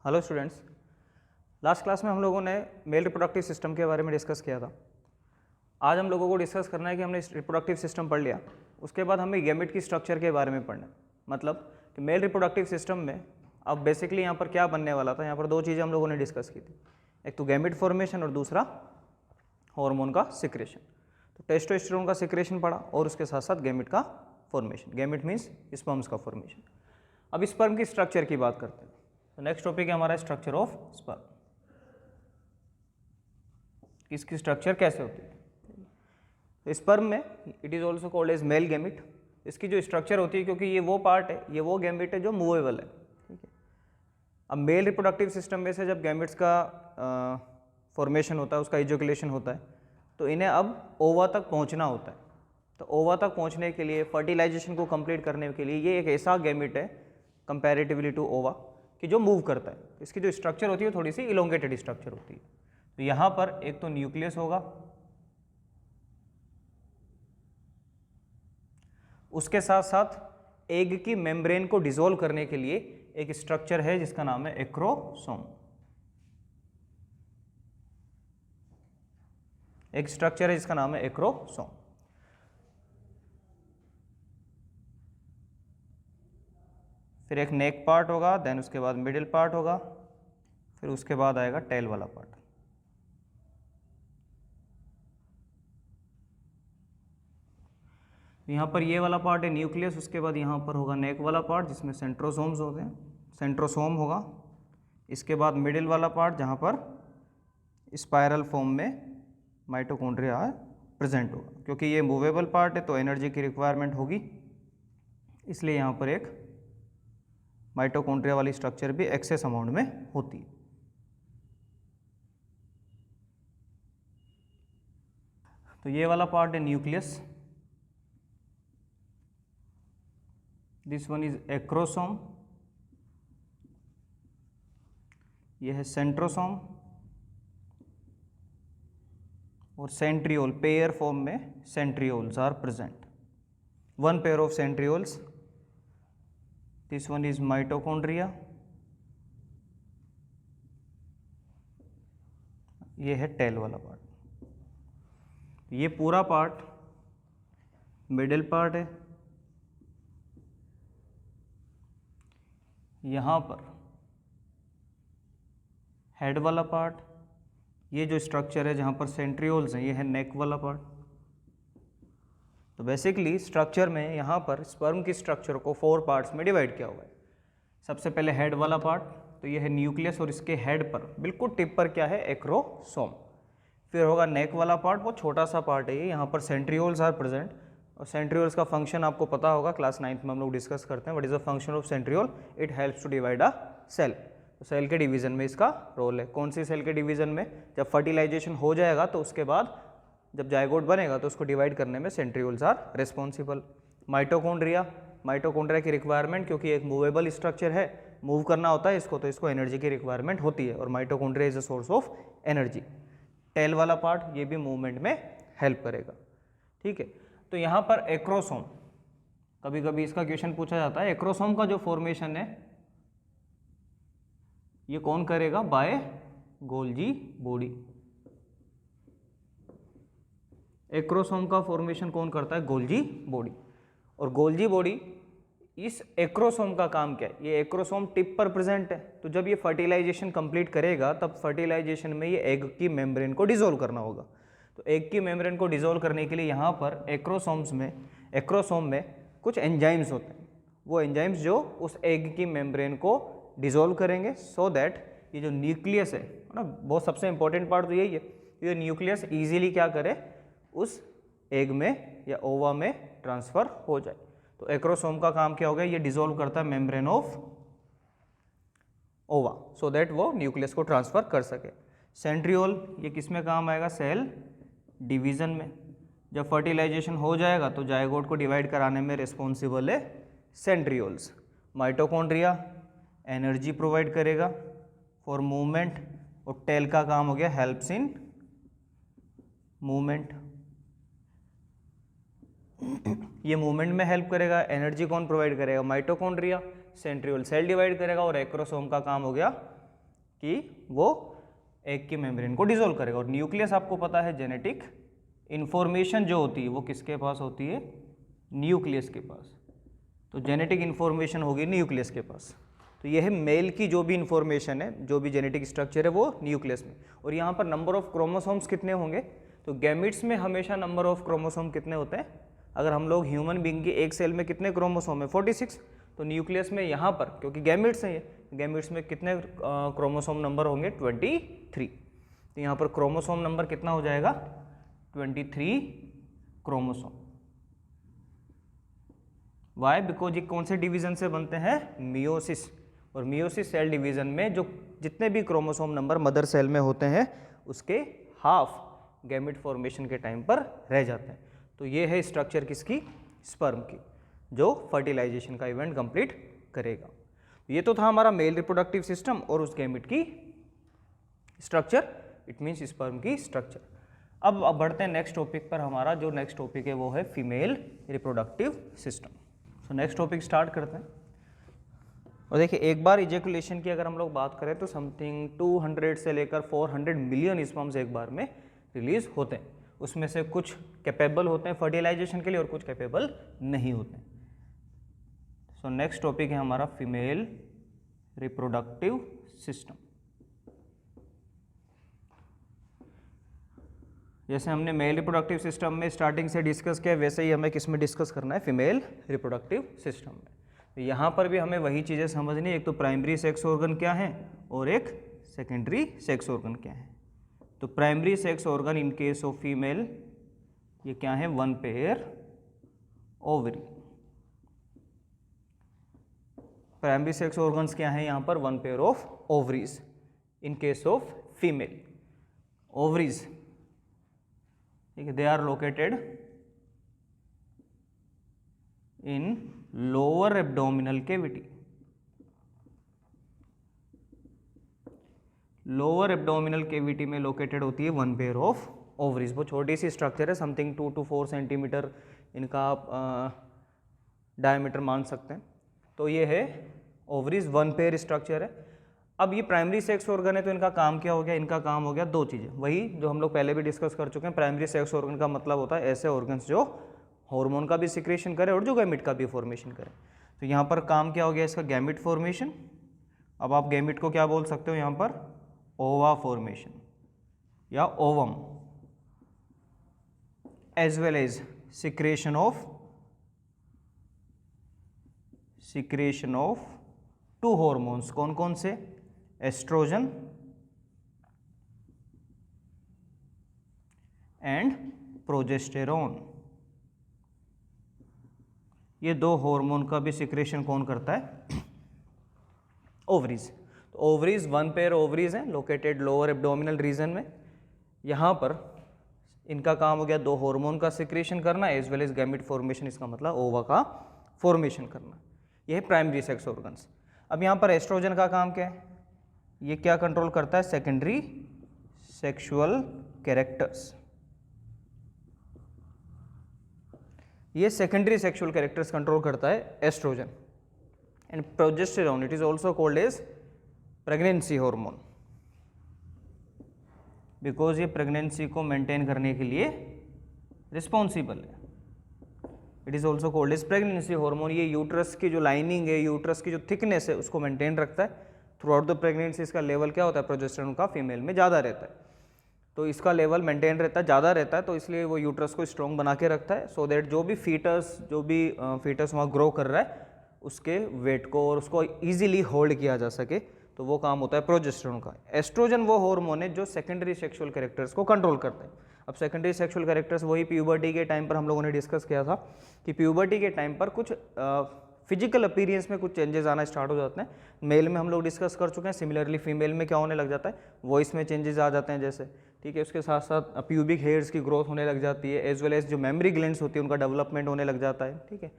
Hello students. Last class में हम लोगों ने मेल रिप्रोडक्टिव सिस्टम के बारे में डिस्कस किया था। आज हम लोगों को डिस्कस करना है कि हमने रिप्रोडक्टिव सिस्टम पढ़ लिया, उसके बाद हमें गैमेट की स्ट्रक्चर के बारे में पढ़ना है। मतलब कि मेल रिप्रोडक्टिव सिस्टम में अब बेसिकली यहाँ पर क्या बनने वाला था। यहाँ पर दो चीज़ें हम लोगों ने डिस्कस की थी, एक तो गैमेट फॉर्मेशन और दूसरा हार्मोन का सिक्रेशन। तो टेस्टोस्टेरोन का सिक्रेशन पढ़ा और उसके साथ साथ गैमेट का फॉर्मेशन। गैमेट मीन्स स्पर्म्स का फॉर्मेशन। अब स्पर्म की स्ट्रक्चर की बात करते हैं। तो नेक्स्ट टॉपिक है हमारा स्ट्रक्चर ऑफ स्पर्म। इसकी स्ट्रक्चर कैसे होती है। तो स्पर्म में it is also called as male gamete. इसकी जो स्ट्रक्चर होती है, क्योंकि ये वो पार्ट है, ये वो गैमेट है जो मूवेबल है, ठीक है। अब मेल रिप्रोडक्टिव सिस्टम में से जब गैमेट्स का फॉर्मेशन होता है, उसका इजोकुलेशन होता है, तो इन्हें अब ओवा तक पहुंचना होता है। तो ओवा तक पहुंचने के लिए, फर्टिलाइजेशन को कंप्लीट करने के लिए, ये एक ऐसा गैमेट है कंपैरेटिवली टू ओवा कि जो मूव करता है। इसकी जो स्ट्रक्चर होती है थोड़ी सी इलोंगेटेड स्ट्रक्चर होती है। तो यहाँ पर एक तो न्यूक्लियस होगा, उसके साथ साथ एग की मेम्ब्रेन को डिसॉल्व करने के लिए एक स्ट्रक्चर है जिसका नाम है एक्रोसोम। एक स्ट्रक्चर है जिसका नाम है एक्रोसोम। फिर एक नेक पार्ट होगा, देन उसके बाद मिडिल पार्ट होगा, फिर उसके बाद आएगा टेल वाला पार्ट। यहाँ पर ये वाला पार्ट है न्यूक्लियस, उसके बाद यहाँ पर होगा नेक वाला पार्ट जिसमें सेंट्रोसोम्स होते हैं, सेंट्रोसोम होगा। इसके बाद मिडिल वाला पार्ट जहाँ पर स्पाइरल फॉर्म में माइटोकॉन्ड्रिया प्रेजेंट होगा। क्योंकि ये मूवेबल पार्ट है तो एनर्जी की रिक्वायरमेंट होगी, इसलिए यहाँ पर एक माइटोकॉन्ड्रिया वाली स्ट्रक्चर भी एक्सेस अमाउंट में होती है। तो ये वाला पार्ट है nucleus, this one is acrosome, यह है सेंट्रोसोम और सेंट्रियोल। पेयर फॉर्म में centrioles are present, one pair of centrioles. This one is mitochondria, ये है टेल वाला पार्ट। ये पूरा पार्ट मिडिल पार्ट है। यहाँ पर हेड वाला पार्ट, ये जो स्ट्रक्चर है जहाँ पर सेंट्रियोल्स हैं, ये है नेक वाला पार्ट। तो बेसिकली स्ट्रक्चर में यहाँ पर स्पर्म की स्ट्रक्चर को 4 पार्ट्स में डिवाइड किया हुआ है। सबसे पहले हेड वाला पार्ट, तो ये है न्यूक्लियस और इसके हेड पर बिल्कुल टिप पर क्या है, एक्रोसोम। फिर होगा नेक वाला पार्ट, वो छोटा सा पार्ट है ये, यहाँ पर सेंट्रियोल्स आर प्रेजेंट। और सेंट्रियोल्स का फंक्शन आपको पता होगा, क्लास 9th में हम लोग डिस्कस करते हैं। What is the function of centriole? It helps to divide a cell. तो सेल के डिवीजन में इसका रोल है। कौन सी सेल के डिवीजन में? जब फर्टिलाइजेशन हो जाएगा तो उसके बाद जब जायगोट बनेगा तो उसको डिवाइड करने में centrioles are responsible. Mitochondria, mitochondria की रिक्वायरमेंट, क्योंकि एक मूवेबल स्ट्रक्चर है, मूव करना होता है इसको, तो इसको एनर्जी की रिक्वायरमेंट होती है और mitochondria is a source of energy. Tail वाला पार्ट ये भी मूवमेंट में हेल्प करेगा, ठीक है। तो यहाँ पर एक्रोसोम, कभी कभी इसका क्वेश्चन पूछा जाता है, एक्रोसोम का जो फॉर्मेशन है ये कौन करेगा? By Golgi body. एक्रोसोम का फॉर्मेशन कौन करता है? Golgi body. और गोल्जी बॉडी, इस एक्रोसोम का काम क्या है? ये एक्रोसोम टिप पर प्रेजेंट है, तो जब ये फर्टिलाइजेशन कंप्लीट करेगा तब फर्टिलाइजेशन में ये एग की मेम्ब्रेन को डिसॉल्व करना होगा। तो एग की मेम्ब्रेन को डिसॉल्व करने के लिए यहाँ पर एक्रोसोम में कुछ एंजाइम्स होते हैं। वो एंजाइम्स जो उस एग की मेम्ब्रेन को डिसॉल्व करेंगे, सो दैट ये जो न्यूक्लियस है ना, बहुत सबसे इंपॉर्टेंट पार्ट तो यही है, ये न्यूक्लियस इजीली क्या करे, उस एग में या ओवा में ट्रांसफर हो जाए। तो एक्रोसोम का काम क्या हो गया? ये डिसॉल्व करता है मेम्ब्रेन ऑफ ओवा, सो दैट वो न्यूक्लियस को ट्रांसफर कर सके। सेंट्रियोल, ये किस में काम आएगा? सेल डिवीजन में। जब फर्टिलाइजेशन हो जाएगा तो जायगोट को डिवाइड कराने में रिस्पॉन्सिबल है सेंट्रियोल्स। माइटोकॉन्ड्रिया एनर्जी प्रोवाइड करेगा फॉर मूवमेंट, और टेल का काम हो गया हेल्प्स इन मूवमेंट। ये मूवमेंट में हेल्प करेगा। एनर्जी कौन प्रोवाइड करेगा? माइटोकॉन्ड्रिया। सेंट्रियोल सेल डिवाइड करेगा और एक्रोसोम का काम हो गया कि वो एग की मेम्ब्रेन को डिसोल्व करेगा। और न्यूक्लियस आपको पता है जेनेटिक इन्फॉर्मेशन जो होती है वो किसके पास होती है, न्यूक्लियस के पास। तो जेनेटिक इन्फॉर्मेशन होगी न्यूक्लियस के पास। तो यह है मेल की जो भी इन्फॉर्मेशन है, जो भी जेनेटिक स्ट्रक्चर है वो न्यूक्लियस में। और यहाँ पर नंबर ऑफ क्रोमोसोम्स कितने होंगे, तो गैमिट्स में हमेशा नंबर ऑफ क्रोमोसोम कितने होते हैं, अगर हम लोग ह्यूमन बीइंग की एक सेल में कितने क्रोमोसोम है 46, तो न्यूक्लियस में यहाँ पर क्योंकि गैमिट्स हैं ये, गैमिट्स में कितने क्रोमोसोम नंबर होंगे 23। तो यहाँ पर क्रोमोसोम नंबर कितना हो जाएगा 23 क्रोमोसोम। वाई, बिकॉज ये कौन से डिवीजन से बनते हैं, मियोसिस। और मियोसिस सेल डिवीजन में जो जितने भी क्रोमोसोम नंबर मदर सेल में होते हैं उसके हाफ गैमेट फॉर्मेशन के टाइम पर रह जाते हैं। तो ये है स्ट्रक्चर किसकी, स्पर्म की, जो फर्टिलाइजेशन का इवेंट कंप्लीट करेगा। ये तो था हमारा मेल रिप्रोडक्टिव सिस्टम और उस गैमेट की स्ट्रक्चर, इट मीन्स स्पर्म की स्ट्रक्चर। अब बढ़ते हैं नेक्स्ट टॉपिक पर। हमारा जो नेक्स्ट टॉपिक है वो है female reproductive system. So next topic start करते हैं। और देखिए, एक बार इजेकुलेशन की अगर हम लोग बात करें तो समथिंग 200 से लेकर 400 मिलियन स्पर्म्स एक बार में रिलीज होते हैं। उसमें से कुछ कैपेबल होते हैं फर्टिलाइजेशन के लिए और कुछ कैपेबल नहीं होते हैं। सो नेक्स्ट टॉपिक है हमारा फीमेल रिप्रोडक्टिव सिस्टम। जैसे हमने मेल रिप्रोडक्टिव सिस्टम में स्टार्टिंग से डिस्कस किया, वैसे ही हमें किस में डिस्कस करना है, फीमेल रिप्रोडक्टिव सिस्टम में। तो यहाँ पर भी हमें वही चीज़ें समझनी है, एक तो प्राइमरी सेक्स ऑर्गन क्या है और एक सेकेंडरी सेक्स ऑर्गन क्या है। तो primary sex organ in case of female ये क्या है, 1 pair ovary. Primary sex organs क्या है यहाँ पर, 1 pair of ovaries in case of female. Ovaries, ठीक है, they are located in lower abdominal cavity. Lower abdominal cavity में लोकेटेड होती है 1 पेयर ऑफ ओवरीज। वो छोटी सी स्ट्रक्चर है, समथिंग 2 to 4 सेंटीमीटर इनका आप डायमीटर मान सकते हैं। तो ये है ओवरीज, 1 पेयर स्ट्रक्चर है। अब ये प्राइमरी सेक्स ऑर्गन है तो इनका काम क्या हो गया, इनका काम हो गया 2 चीज़ें, वही जो हम लोग पहले भी डिस्कस कर चुके हैं। प्राइमरी सेक्स ऑर्गन का मतलब होता है ऐसे ऑर्गन्स जो हार्मोन का भी सिक्रेशन करे और जो गैमिट का भी फॉर्मेशन करे। तो यहाँ पर काम क्या हो गया इसका, गैमिट फॉर्मेशन। अब आप गैमिट को क्या बोल सकते हो यहाँ पर, ओवा फॉर्मेशन या ovum, as well as secretion of 2 hormones. कौन कौन से, एस्ट्रोजन एंड प्रोजेस्टेरोन। ये 2 हार्मोन का भी सिक्रेशन कौन करता है, ओवरीज। तो ओवरीज 1 पेयर ओवरीज हैं लोकेटेड लोअर एब्डोमिनल रीजन में। यहाँ पर इनका काम हो गया 2 हार्मोन का सिक्रेशन करना as well as gamete formation, इसका मतलब ओवा का फॉर्मेशन करना। यह है प्राइमरी सेक्स ऑर्गन्स। अब यहाँ पर एस्ट्रोजन का काम क्या है, ये क्या कंट्रोल करता है, सेकेंडरी सेक्सुअल कैरेक्टर्स। ये सेकेंडरी सेक्सुअल कैरेक्टर्स कंट्रोल करता है estrogen. And progesterone, it is also called as pregnancy hormone, because ये प्रेगनेंसी को मेंटेन करने के लिए रिस्पॉन्सिबल है। It is also called as pregnancy hormone. ये यूट्रस की जो लाइनिंग है, यूट्रस की जो थिकनेस है, उसको मेंटेन रखता है। थ्रू आउट द प्रेगनेंसी इसका लेवल क्या होता है, प्रोजेस्टेरोन का फीमेल में ज़्यादा रहता है। तो इसका लेवल मेंटेन रहता है, ज़्यादा रहता है, तो इसलिए वो यूट्रस को स्ट्रॉन्ग बना के रखता है, सो दैट जो भी फीटस वहाँ ग्रो कर रहा है उसके वेट को और उसको इजीली होल्ड किया जा सके। तो वो काम होता है प्रोजेस्टेरोन का। एस्ट्रोजन वो हार्मोन है जो सेकेंडरी सेक्सुअल कैरेक्टर्स को कंट्रोल करता है। अब सेकेंडरी सेक्सुअल कैरेक्टर्स वही प्यूबर्टी के टाइम पर हम लोगों ने डिस्कस किया था कि प्यूबर्टी के टाइम पर कुछ फिजिकल अपीयरेंस में कुछ चेंजेस आना स्टार्ट हो जाते हैं। मेल में हम लोग डिस्कस कर चुके हैं, सिमिलरली फीमेल में क्या होने लग जाता है, वॉइस में चेंजेस आ जाते हैं जैसे, ठीक है। उसके साथ साथ प्यूबिक हेयर्स की ग्रोथ होने लग जाती है, एज वेल एज जो मेमोरी ग्लैंड्स होती है उनका डेवलपमेंट होने लग जाता है, ठीक है।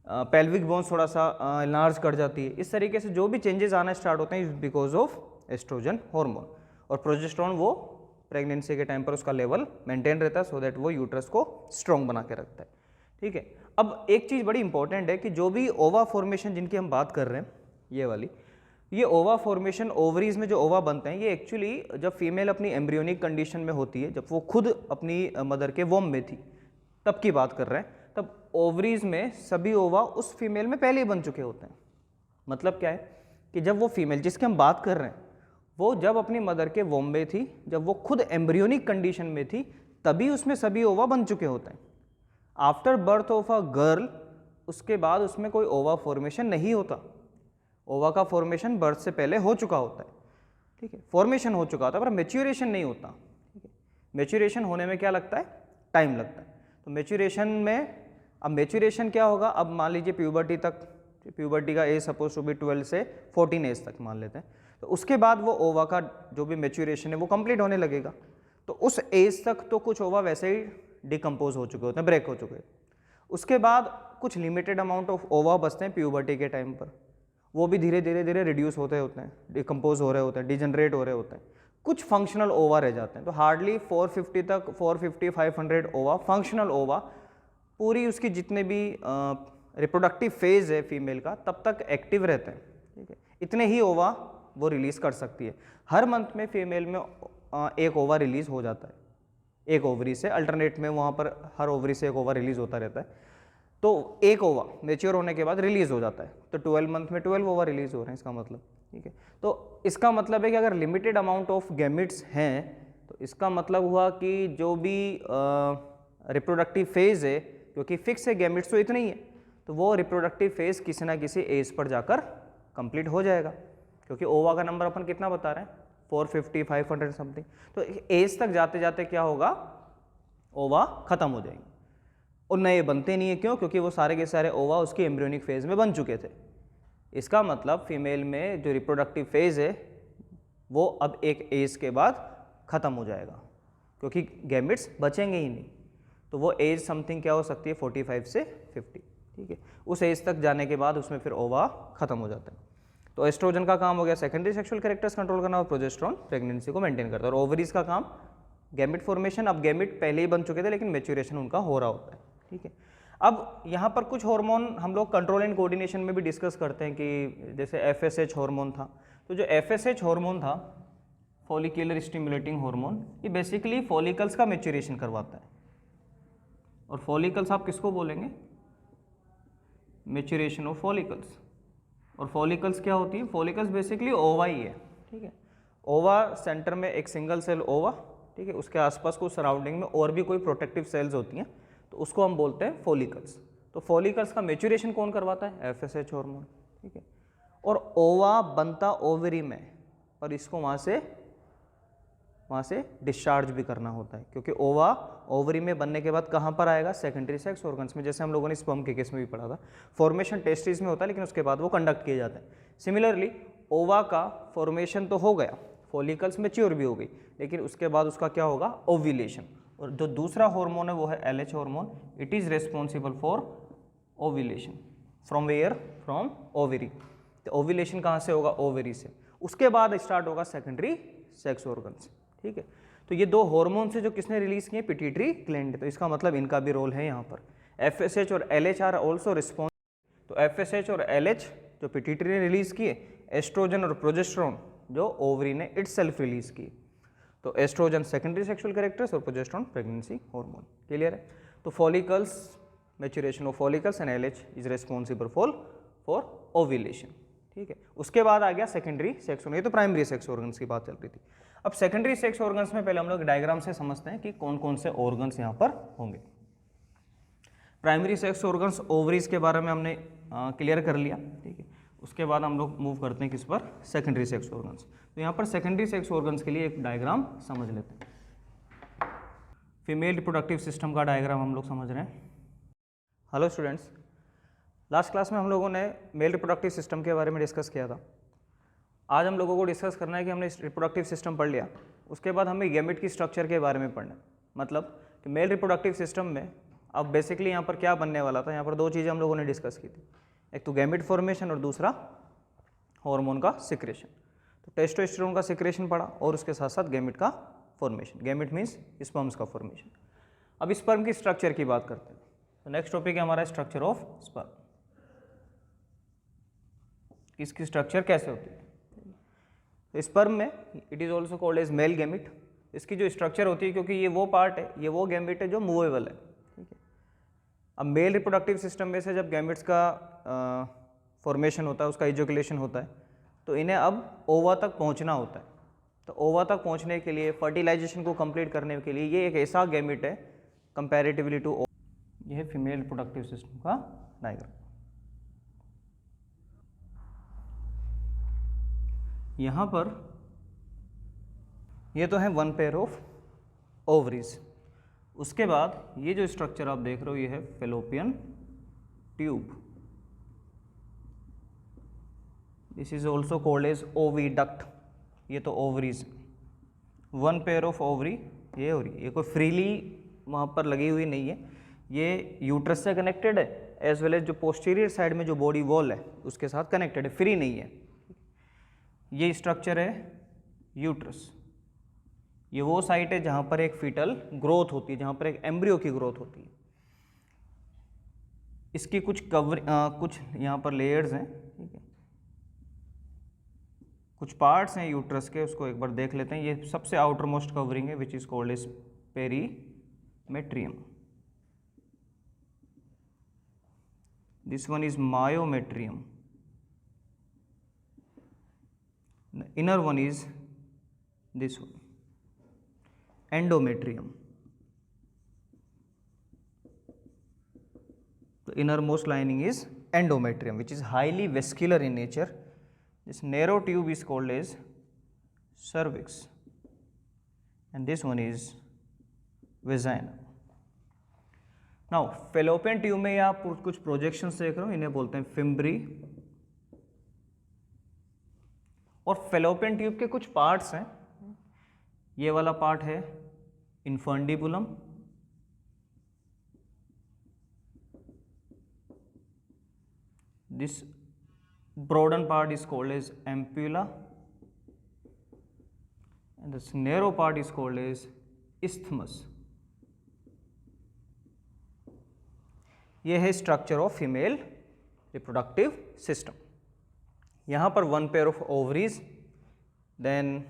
पेल्विक बोन्स थोड़ा सा लार्ज कर जाती है। इस तरीके से जो भी चेंजेस आना स्टार्ट होते हैं बिकॉज ऑफ एस्ट्रोजन हार्मोन। और प्रोजेस्टेरोन वो प्रेगनेंसी के टाइम पर उसका लेवल मेंटेन रहता है, सो दैट वो यूट्रस को स्ट्रॉन्ग बना के रखता है, ठीक है। अब एक चीज़ बड़ी इंपॉर्टेंट है कि जो भी ओवा फॉर्मेशन जिनकी हम बात कर रहे हैं ये वाली, ये ओवा फॉर्मेशन, ओवरीज में जो ओवा बनते हैं ये एक्चुअली जब फीमेल अपनी एम्ब्रियोनिक कंडीशन में होती है, जब वो खुद अपनी मदर के वोम में थी, तब की बात कर रहे हैं, तब ओवरीज में सभी ओवा उस फीमेल में पहले ही बन चुके होते हैं। मतलब क्या है कि जब वो फीमेल जिसकी हम बात कर रहे हैं वो जब अपनी मदर के वोम में थी, जब वो खुद एम्ब्रियोनिक कंडीशन में थी, तभी उसमें सभी ओवा बन चुके होते हैं। After birth of a girl उसके बाद उसमें कोई ओवा फॉर्मेशन नहीं होता। ओवा का फॉर्मेशन बर्थ से पहले हो चुका होता है, ठीक है, फॉर्मेशन हो चुका होता है, पर मैच्योरेशन नहीं होता, ठीक है। मैच्योरेशन होने में क्या लगता है, टाइम लगता है। तो मैच्योरेशन में, अब मैच्योरेशन क्या होगा, अब मान लीजिए प्यूबर्टी तक, प्यूबर्टी का एज सपोज टू बी 12 से 14 एज तक मान लेते हैं, तो उसके बाद वो ओवा का जो भी मैच्योरेशन है वो कंप्लीट होने लगेगा। तो उस एज तक तो कुछ ओवा वैसे ही डिकम्पोज हो चुके होते हैं, ब्रेक हो चुके हैं। उसके बाद कुछ लिमिटेड अमाउंट ऑफ ओवा बचते हैं प्यूबर्टी के टाइम पर, वो भी धीरे धीरे रिड्यूस होते होते हैं, डिकम्पोज हो रहे होते हैं, डिजनरेट हो रहे होते हैं। कुछ फंक्शनल ओवा रह जाते हैं, तो हार्डली 450 तक, 450 500 ओवा फंक्शनल ओवा पूरी उसकी जितने भी रिप्रोडक्टिव फेज है फीमेल का तब तक एक्टिव रहते हैं, ठीक है। इतने ही ओवा वो रिलीज़ कर सकती है। हर मंथ में फीमेल में एक ओवा रिलीज़ हो जाता है, एक ओवरी से, अल्टरनेट में वहाँ पर हर ओवरी से एक ओवा रिलीज़ होता रहता है। तो एक ओवा मेच्योर होने के बाद रिलीज़ हो जाता है, तो 12 मंथ में 12 ओवा रिलीज़ हो रहे हैं, इसका मतलब, ठीक है। तो इसका मतलब है कि अगर लिमिटेड अमाउंट ऑफ गैमेट्स हैं तो इसका मतलब हुआ कि जो भी रिप्रोडक्टिव फेज़ है, क्योंकि फिक्स है गैमेट्स तो इतने ही है, तो वो रिप्रोडक्टिव फेज़ किसी ना किसी एज पर जाकर कंप्लीट हो जाएगा, क्योंकि ओवा का नंबर अपन कितना बता रहे हैं, 450 500 समथिंग। तो एज तक जाते जाते क्या होगा, ओवा खत्म हो जाएंगे और नए बनते नहीं है। क्यों? क्योंकि वो सारे के सारे ओवा उसकी एम्ब्रियोनिक फेज़ में बन चुके थे। इसका मतलब फीमेल में जो रिप्रोडक्टिव फेज़ है वो अब एक एज के बाद ख़त्म हो जाएगा, क्योंकि गैमेट्स बचेंगे ही नहीं। तो वो एज समथिंग क्या हो सकती है, 45 से 50, ठीक है। उस एज तक जाने के बाद उसमें फिर ओवा खत्म हो जाता है। तो एस्ट्रोजन का काम हो गया सेकेंडरी सेक्सुअल कैरेक्टर्स कंट्रोल करना और प्रोजेस्टेरॉन प्रेगनेंसी को मेंटेन करता है। और ओवरीज का काम गैमेट फॉर्मेशन, अब गैमेट पहले ही बन चुके थे लेकिन मैच्योरेशन उनका हो रहा होता है, ठीक है। अब यहाँ पर कुछ हार्मोन हम लोग कंट्रोल एंड कोऑर्डिनेशन में भी डिस्कस करते हैं कि जैसे FSH हार्मोन था, तो जो FSH हार्मोन था, फॉलिकुलर स्टिमुलेटिंग हार्मोन, ये बेसिकली फॉलिकल्स का मैच्योरेशन करवाता है। और फॉलिकल्स आप किसको बोलेंगे, मैच्योरेशन ऑफ फॉलिकल्स। और फॉलिकल्स क्या होती है, फॉलिकल्स बेसिकली ओवा ही है, ठीक है। ओवा सेंटर में एक सिंगल सेल ओवा, ठीक है, उसके आसपास कुछ सराउंडिंग में और भी कोई प्रोटेक्टिव सेल्स होती हैं, तो उसको हम बोलते हैं फॉलिकल्स। तो फॉलिकल्स का मैच्योरेशन कौन करवाता है, FSH हार्मोन, ठीक है। और ओवा बनता ओवरी में, और इसको वहाँ से डिस्चार्ज भी करना होता है, क्योंकि ओवा ओवरी में बनने के बाद कहाँ पर आएगा, सेकेंडरी सेक्स ऑर्गन्स में, जैसे हम लोगों ने स्पर्म के केस में भी पढ़ा था। फॉर्मेशन टेस्टिस में होता है लेकिन उसके बाद वो कंडक्ट किए जाते हैं। सिमिलरली ओवा का फॉर्मेशन तो हो गया, फॉलिकल्स मैच्योर भी हो गई, लेकिन उसके बाद उसका क्या होगा, ओव्यूलेशन। और जो दूसरा हार्मोन है वो है LH hormone, it is responsible for ovulation. From where, from ovary. तो ओव्यूलेशन कहाँ से होगा, ओवरी से। उसके बाद स्टार्ट होगा सेकेंडरी सेक्स ऑर्गन्स, ठीक है। तो ये दो हार्मोन से जो किसने रिलीज किए, पिट्यूटरी ग्लैंड। तो इसका मतलब इनका भी रोल है यहाँ पर। FSH और LH आर ऑल्सो रिस्पॉन्स। तो FSH और LH जो पिट्यूटरी ने रिलीज किए, एस्ट्रोजन और प्रोजेस्टेरॉन जो ओवरी ने इटसेल्फ रिलीज किए। तो एस्ट्रोजन सेकेंडरी सेक्सुअल कैरेक्टर्स और प्रोजेस्टेरॉन प्रेगनेंसी हार्मोन। क्लियर है। तो follicles, maturation of follicles and LH is responsible for ovulation, ठीक है। उसके बाद आ गया सेकेंडरी सेक्स ऑर्गन। ये तो प्राइमरी सेक्स ऑर्गन्स की बात चल रही थी। अब सेकेंडरी सेक्स ऑर्गन्स में पहले हम लोग डायग्राम से समझते हैं कि कौन कौन से ऑर्गन्स यहाँ पर होंगे। प्राइमरी सेक्स ऑर्गन्स, ओवरीज के बारे में हमने क्लियर कर लिया, ठीक है। उसके बाद हम लोग मूव करते हैं किस पर, सेकेंडरी सेक्स ऑर्गन्स। तो यहाँ पर सेकेंडरी सेक्स ऑर्गन्स के लिए एक डायग्राम समझ लेते हैं। फीमेल रिप्रोडक्टिव सिस्टम का डायग्राम हम लोग समझ रहे हैं। हेलो स्टूडेंट्स, लास्ट क्लास में हम लोगों ने मेल रिप्रोडक्टिव सिस्टम के बारे में डिस्कस किया था। आज हम लोगों को डिस्कस करना है कि हमने रिप्रोडक्टिव सिस्टम पढ़ लिया, उसके बाद हमें गैमेट की स्ट्रक्चर के बारे में पढ़ना है। मतलब कि मेल रिप्रोडक्टिव सिस्टम में अब बेसिकली यहाँ पर क्या बनने वाला था, यहाँ पर दो चीज़ें हम लोगों ने डिस्कस की थी, एक तो गैमेट फॉर्मेशन और दूसरा हार्मोन का सिक्रेशन। तो टेस्टोस्टेरोन का सिक्रेशन पढ़ा और उसके साथ साथ गैमेट का फॉर्मेशन। गैमेट मीन्स स्पर्म्स का फॉर्मेशन। अब स्पर्म की स्ट्रक्चर की बात करते हैं। तो नेक्स्ट टॉपिक है हमारा स्ट्रक्चर ऑफ स्पर्म। इसकी स्ट्रक्चर कैसे होती है। तो स्पर्म में it is also called as male gamete. इसकी जो स्ट्रक्चर होती है, क्योंकि ये वो पार्ट है, ये वो गैमिट है जो मूवेबल है, ठीक है। अब मेल रिप्रोडक्टिव सिस्टम में से जब गैमिट्स का फॉर्मेशन होता है, उसका इजोकुलेशन होता है, तो इन्हें अब ओवा तक पहुंचना होता है। तो ओवा तक पहुंचने के लिए, फर्टिलाइजेशन को कंप्लीट करने के लिए, ये एक ऐसा गैमिट है कंपैरेटिवली टू, ये है फीमेल रिप्रोडक्टिव सिस्टम का डायग्राम। यहाँ पर ये तो है वन पेयर ऑफ ओवरीज। उसके बाद ये जो स्ट्रक्चर आप देख रहे हो, ये है fallopian tube. This is also called as oviduct. ये तो ovaries, one pair of ovary, ये ओवरी, ये कोई फ्रीली वहाँ पर लगी हुई नहीं है, ये यूट्रस से कनेक्टेड है, एज वेल एज जो पोस्टीरियर साइड में जो बॉडी वॉल है उसके साथ कनेक्टेड है, फ्री नहीं है। ये स्ट्रक्चर है यूट्रस। ये वो साइट है जहाँ पर एक फीटल ग्रोथ होती है, जहाँ पर एक एम्ब्रियो की ग्रोथ होती है। इसकी कुछ कुछ यहाँ पर लेयर्स हैं, ठीक है, कुछ पार्ट्स हैं यूट्रस के, उसको एक बार देख लेते हैं। ये सबसे आउटर मोस्ट कवरिंग है, which is called as perimetrium. This one is myometrium. The inner one is this one, endometrium. The innermost lining is endometrium, which is highly vascular in nature. This narrow tube is called as cervix, and this one is vagina. Now fallopian tube में आप कुछ projections देख रहे हो, इन्हें बोलते हैं fimbriae. और फेलोपियन ट्यूब के कुछ पार्ट्स हैं। ये वाला पार्ट है infundibulum, this broaden part is called as ampulla, and this narrow part is called as isthmus. ये है structure of female reproductive system. यहाँ पर one pair of ovaries, then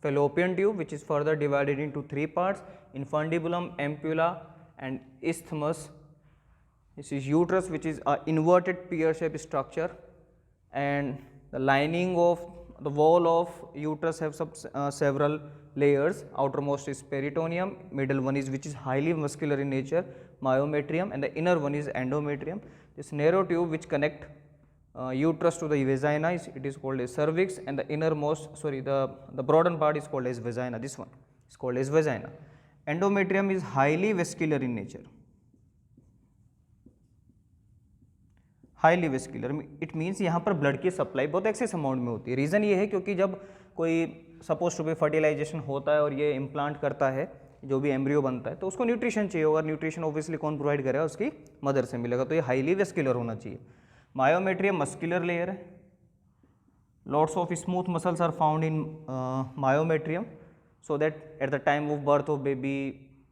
fallopian tube which is further divided into three parts, infundibulum, ampulla and isthmus. This is uterus, which is a inverted pear shaped structure, and the lining of the wall of uterus have several layers. Outermost is peritoneum, middle one is which is highly muscular in nature, myometrium, and the inner one is endometrium. This narrow tube which connect uterus to the vagina it is called as cervix, and the innermost, the broadened part is called as vagina. This one is called as vagina. Endometrium is highly vascular in nature. Highly vascular, it means यहाँ पर blood की supply बहुत excess amount में होती है। Reason ये है क्योंकि जब कोई सपोज टू बी फर्टिलाइजेशन होता है और ये इम्प्लांट करता है, जो भी एम्ब्रियो बनता है, तो उसको न्यूट्रिशन चाहिए होगा। न्यूट्रिशन ऑब्वियसली कौन प्रोवाइड करेगा, उसकी मदर से मिलेगा, तो ये हाईली वेस्कुलर होना चाहिए। मायोमेट्रियम मस्कुलर लेयर है, lots of smooth muscles are found in myometrium, so that at the time of birth of baby,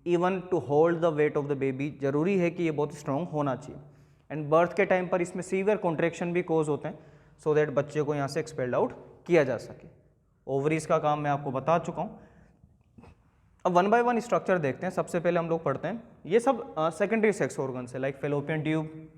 even to hold the weight of the baby, जरूरी है कि ये बहुत स्ट्रॉन्ग होना चाहिए। एंड बर्थ के time पर इसमें सीवियर कॉन्ट्रैक्शन भी कोज होते हैं, सो दैट बच्चे को यहाँ से एक्सपेल्ड आउट किया जा सके। ओवरीज का काम मैं आपको बता चुका हूँ। अब वन बाय वन स्ट्रक्चर देखते हैं। सबसे पहले हम लोग पढ़ते हैं, ये सब सेकेंडरी सेक्स ऑर्गन्स है, लाइक फेलोपियन ट्यूब।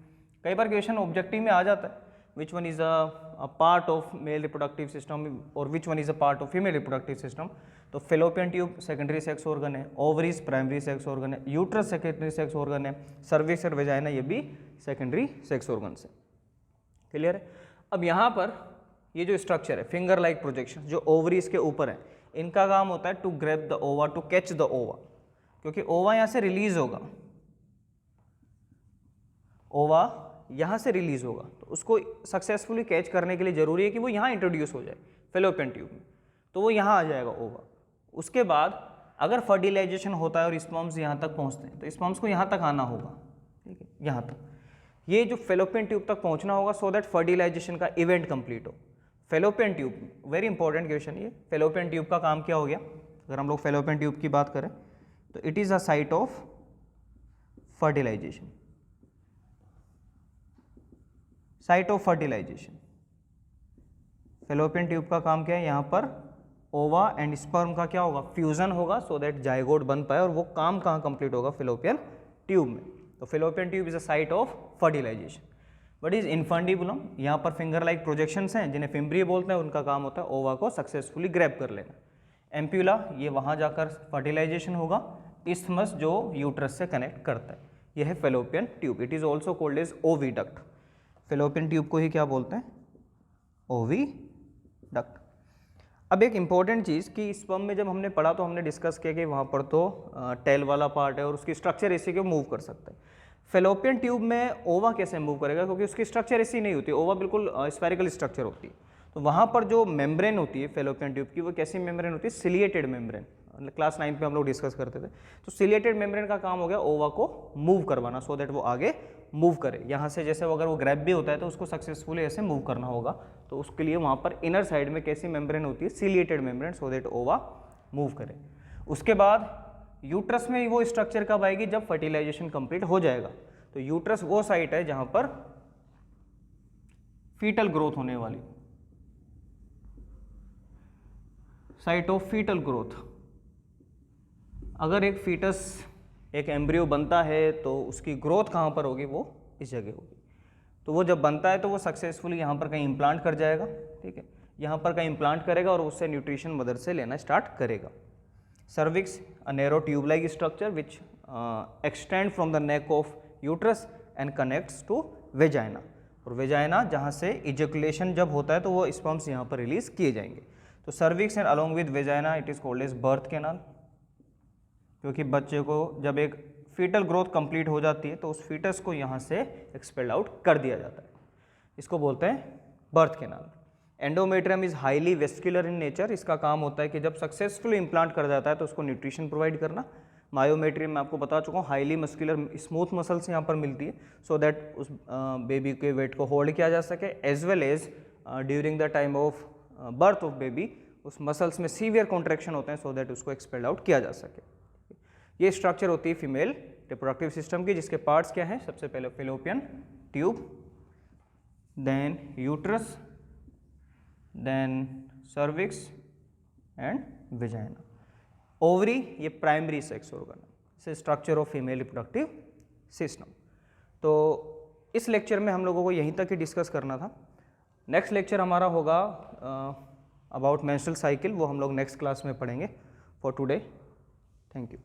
कई बार क्वेश्चन ऑब्जेक्टिव में आ जाता है, which one is a part of male reproductive system और which one is a part of female reproductive system. तो fallopian tube secondary sex organ है, ओवरीज प्राइमरी सेक्स ऑर्गन है, यूट्रस सेकेंडरी सेक्स ऑर्गन है, cervix और vagina ये भी secondary sex organ है। Clear है। अब यहाँ पर ये जो स्ट्रक्चर है, फिंगर लाइक प्रोजेक्शन, जो ओवरीज के ऊपर है, इनका काम होता है टू ग्रैब द ओवा, टू कैच द ओवा, क्योंकि ओवा यहाँ से रिलीज होगा, ओवा यहाँ से रिलीज होगा, तो उसको सक्सेसफुली कैच करने के लिए जरूरी है कि वो यहाँ इंट्रोड्यूस हो जाए फेलोपियन ट्यूब में, तो वो यहाँ आ जाएगा ओवा। उसके बाद अगर फर्टिलाइजेशन होता है और स्पर्म्स यहाँ तक पहुँचते हैं, तो स्पर्म्स को यहाँ तक आना होगा, ठीक है, यहाँ तक, ये जो फेलोपियन ट्यूब तक पहुँचना होगा, सो दैट फर्टिलाइजेशन का इवेंट कंप्लीट हो। Fallopian tube, very important question ये, फेलोपियन ट्यूब का काम क्या हो गया? अगर हम लोग फेलोपियन ट्यूब की बात करें तो it is a site of fertilization, site of fertilization. Fallopian tube का काम क्या है? यहाँ पर ओवा एंड स्पर्म का क्या होगा, फ्यूजन होगा, सो दैट जाइगोट बन पाए, और वो काम कहाँ कंप्लीट होगा, फेलोपियन ट्यूब में। तो fallopian tube is a site of fertilization. But is infundibulum, यहाँ पर फिंगर लाइक प्रोजेक्शंस हैं जिन्हें फिम्ब्री बोलते हैं, उनका काम होता है ओवा को सक्सेसफुली ग्रैब कर लेना। एम्प्यूला, ये वहाँ जाकर फर्टिलाइजेशन होगा। इस्थमस जो यूट्रस से कनेक्ट करता है, यह है fallopian tube. It is also called as oviduct. Fallopian tube को ही क्या बोलते हैं, ओविडक्ट। अब एक इम्पॉर्टेंट चीज़ कि स्पर्म में जब हमने पढ़ा तो हमने डिस्कस किया कि वहाँ पर तो टेल वाला पार्ट है और उसकी स्ट्रक्चर इसी को मूव कर सकता है। फेलोपियन ट्यूब में ओवा कैसे मूव करेगा, क्योंकि उसकी स्ट्रक्चर ऐसी नहीं होती, ओवा बिल्कुल स्फेरिकल स्ट्रक्चर होती है। तो वहाँ पर जो मेम्ब्रेन होती है फेलोपियन ट्यूब की, वो कैसी मेम्ब्रेन होती है, सिलिएटेड मेम्ब्रेन। क्लास 9 पे हम लोग डिस्कस करते थे। तो सिलिएटेड मेम्ब्रेन का काम हो गया ओवा को मूव करवाना, सो दैट वो आगे मूव करे। यहाँ से जैसे अगर वो ग्रैब भी होता है तो उसको सक्सेसफुली ऐसे मूव करना होगा, तो उसके लिए वहाँ पर इनर साइड में कैसी मेम्ब्रेन होती है, सिलिएटेड मेम्ब्रेन, सो दैट ओवा मूव करे। उसके बाद यूट्रस में वो स्ट्रक्चर कब आएगी, जब फर्टिलाइजेशन कंप्लीट हो जाएगा। तो यूट्रस वो साइट है जहाँ पर फीटल ग्रोथ होने वाली, साइट ऑफ फीटल ग्रोथ। अगर एक फीटस, एक एम्ब्रियो बनता है तो उसकी ग्रोथ कहाँ पर होगी, वो इस जगह होगी। तो वो जब बनता है तो वो सक्सेसफुली यहाँ पर कहीं इम्प्लांट कर जाएगा, ठीक है, यहाँ पर कहीं इम्प्लांट करेगा और उससे न्यूट्रिशन मदर से लेना स्टार्ट करेगा। Cervix, a narrow tube like structure which extend from the neck of uterus and connects to vagina. और वेजाइना जहाँ से इजैकुलेशन जब होता है तो वो स्पर्म्स यहाँ पर रिलीज किए जाएंगे। तो cervix and along with vagina it is called as birth canal, क्योंकि बच्चे को जब एक फीटल ग्रोथ कंप्लीट हो जाती है तो उस फीटस को यहाँ से एक्सपेल आउट कर दिया जाता है, इसको बोलते हैं birth canal. Endometrium is highly vascular in nature, इसका काम होता है कि जब सक्सेसफुली इम्प्लांट कर जाता है तो उसको न्यूट्रिशन प्रोवाइड करना। मायोमेट्रियम मैं आपको बता चुका हूँ, हाईली मस्कुलर स्मूथ मसल्स यहाँ पर मिलती है, सो दैट उस बेबी के वेट को होल्ड किया जा सके, as well as during the time of birth of baby उस मसल्स में सीवियर कॉन्ट्रैक्शन होते हैं, सो दैट उसको एक्सपेल आउट किया जा सके। ये स्ट्रक्चर होती है फीमेल रिप्रोडक्टिव सिस्टम की, जिसके पार्ट्स क्या हैं, सबसे पहले fallopian tube, then uterus, then cervix and vagina. Ovary, ये प्राइमरी सेक्स ऑर्गन है, इसे structure of female reproductive system. तो इस लेक्चर में हम लोगों को यहीं तक ही डिस्कस करना था। नेक्स्ट लेक्चर हमारा होगा अबाउट मेंस्ट्रुअल साइकिल, वो हम लोग नेक्स्ट क्लास में पढ़ेंगे। For today, thank you.